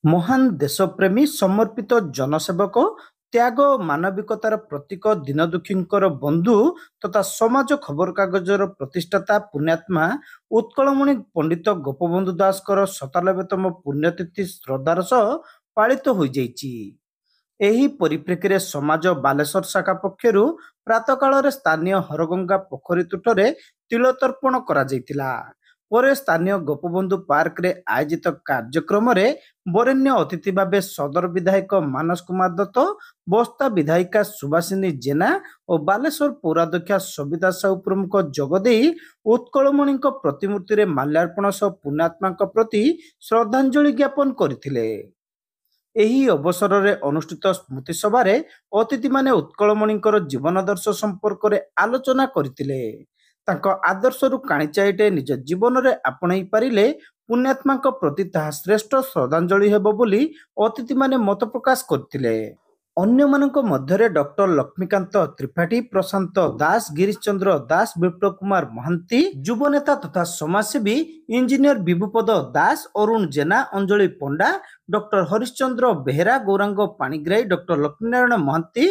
ମହାନ ଦେଶପ୍ରେମୀ ସମର୍ପିତ ଜନସେବକ ତ୍ୟାଗ ମାନବିକତାର ପ୍ରତୀକ ଦୀନଦୁଃଖୀଙ୍କର ବନ୍ଧୁ ତଥା ସମାଜ ଖବରକାଗଜର ପ୍ରତିଷ୍ଠାତା ପୁଣ୍ୟାତ୍ମା ଉତ୍କଳମଣି ପଣ୍ଡିତ ଗୋପବନ୍ଧୁ ଦାସଙ୍କର 97ତମ ପୁଣ୍ୟତିଥି ଶ୍ରଦ୍ଧାର ସହ ପାଳିତ ହୋଇଯାଇଛି। ଏହି ପରିପ୍ରେକ୍ଷୀରେ ସମାଜ ବାଲେଶ୍ୱର ଶାଖା ପକ୍ଷରୁ ପ୍ରାତଃକାଳରେ ସ୍ଥାନୀୟ ହରଗଙ୍ଗା ପୋଖରୀ ତୁଠରେ ତିଳତର୍ପଣ କରାଯାଇଥିଲା। ପରେ ସ୍ଥାନୀୟ ଗୋପବନ୍ଧୁ ପାର୍କରେ ଆୟୋଜିତ କାର୍ଯ୍ୟକ୍ରମରେ ବରେଣ୍ୟ ଅତିଥି ଭାବେ ସଦର ବିଧାୟକ ମାନସ କୁମାର ଦତ୍ତ, ବସ୍ତା ବିଧାୟିକା ସୁବାସିନୀ ଜେନା ଓ ବାଲେଶ୍ୱର ପୌରାଧ୍ୟକ୍ଷା ସବିତା ସାହୁ ପ୍ରମୁଖ ଯୋଗଦେଇ ଉତ୍କଳମଣିଙ୍କ ପ୍ରତିମୂର୍ତ୍ତିରେ ମାଲ୍ୟାର୍ପଣ ସହ ପୁଣ୍ୟାତ୍ମାଙ୍କ ପ୍ରତି ଶ୍ରଦ୍ଧାଞ୍ଜଳି ଜ୍ଞାପନ କରିଥିଲେ। ଏହି ଅବସରରେ ଅନୁଷ୍ଠିତ ସ୍ମୃତି ସଭାରେ ଅତିଥିମାନେ ଉତ୍କଳମଣିଙ୍କର ଜୀବନାଦର୍ଶ ସମ୍ପର୍କରେ ଆଲୋଚନା କରିଥିଲେ। ତାଙ୍କ ଆଦର୍ଶରୁ କାଣିଚାଏଟେ ନିଜ ଜୀବନରେ ଆପଣେଇ ପାରିଲେ ପୁଣ୍ୟାତ୍ମାଙ୍କ ପ୍ରତି ତାହା ଶ୍ରେଷ୍ଠ ଶ୍ରଦ୍ଧାଞ୍ଜଳି ହେବ ବୋଲି ଅତିଥିମାନେ ମତ ପ୍ରକାଶ କରିଥିଲେ। ଅନ୍ୟମାନଙ୍କ ମଧ୍ୟରେ ଡକ୍ଟର ଲକ୍ଷ୍ମୀକାନ୍ତ ତ୍ରିପାଠୀ, ପ୍ରଶାନ୍ତ ଦାସ, ଗିରିଶ ଚନ୍ଦ୍ର ଦାସ, ବିପ୍ଳବ କୁମାର ମହାନ୍ତି, ଯୁବନେତା ତଥା ସମାଜସେବୀ engineer Bibhupada Das, Arun Jena, Anjali Panda, doctor Harishchandra Behera, Gouranga Panigrahi, doctor Laxminarayan Mohanty,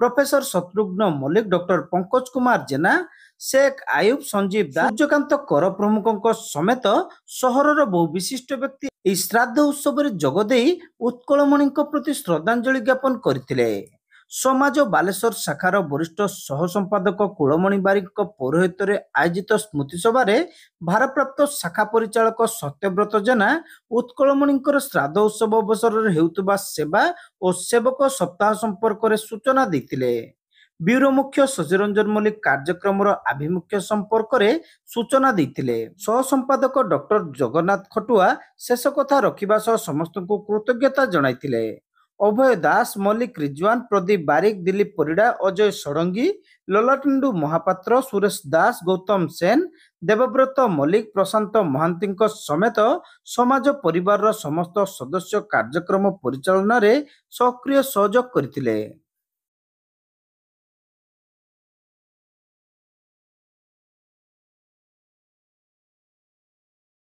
professor Shatrughna Mallick, doctor Pankaj Kumar Jena, Sheikh Ayub, Sanjeev Das, Suryakanta Kar ପ୍ରମୁଖଙ୍କ ସମେତ ସହରର ବହୁ ବିଶିଷ୍ଟ ବ୍ୟକ୍ତି ଏହି ଶ୍ରାଦ୍ଧ ଉତ୍ସବରେ ଯୋଗଦେଇ ଉତ୍କଳମଣିଙ୍କ ପ୍ରତି ଶ୍ରଦ୍ଧାଞ୍ଜଳି ଜ୍ଞାପନ କରିଥିଲେ। ସମାଜ ବାଲେଶ୍ୱର ଶାଖାର ବରିଷ୍ଠ ସହ ସମ୍ପାଦକ କୁଳମଣି ବାରିକଙ୍କ ପୌରୋହିତ୍ୟରେ ଆୟୋଜିତ ସ୍ମୃତି ସଭାରେ ଭାରପ୍ରାପ୍ତ ଶାଖା ପରିଚାଳକ ସତ୍ୟବ୍ରତ ଜେନା ଉତ୍କଳମଣିଙ୍କର ଶ୍ରାଦ୍ଧ ଉତ୍ସବ ଅବସରରେ ହେଉଥିବା ସେବା ଓ ସେବକ ସପ୍ତାହ ସମ୍ପର୍କରେ ସୂଚନା ଦେଇଥିଲେ। ବ୍ୟୁରୋ ମୁଖ୍ୟ ଶଶିରଞ୍ଜନ ମଲ୍ଲିକ କାର୍ଯ୍ୟକ୍ରମର ଆଭିମୁଖ୍ୟ ସମ୍ପର୍କରେ ସୂଚନା ଦେଇଥିଲେ। ସହ ସମ୍ପାଦକ ଡକ୍ଟର ଜଗନ୍ନାଥ ଖଟୁଆ ଶେଷ କଥା ରଖିବା ସହ ସମସ୍ତଙ୍କୁ କୃତଜ୍ଞତା ଜଣାଇଥିଲେ। ଅଭୟ ଦାସ, ମଲ୍ଲିକ ରିଜୱାନ, ପ୍ରଦୀପ ବାରିକ, ଦିଲ୍ଲୀପ ପରିଡ଼ା, ଅଜୟ ଷଡ଼ଙ୍ଗୀ, ଲଲାଟେନ୍ଦୁ ମହାପାତ୍ର, ସୁରେଶ ଦାସ, ଗୌତମ ସେନ, ଦେବବ୍ରତ ମଲ୍ଲିକ, ପ୍ରଶାନ୍ତ ମହାନ୍ତିଙ୍କ ସମେତ ସମାଜ ପରିବାରର ସମସ୍ତ ସଦସ୍ୟ କାର୍ଯ୍ୟକ୍ରମ ପରିଚାଳନାରେ ସକ୍ରିୟ ସହଯୋଗ କରିଥିଲେ।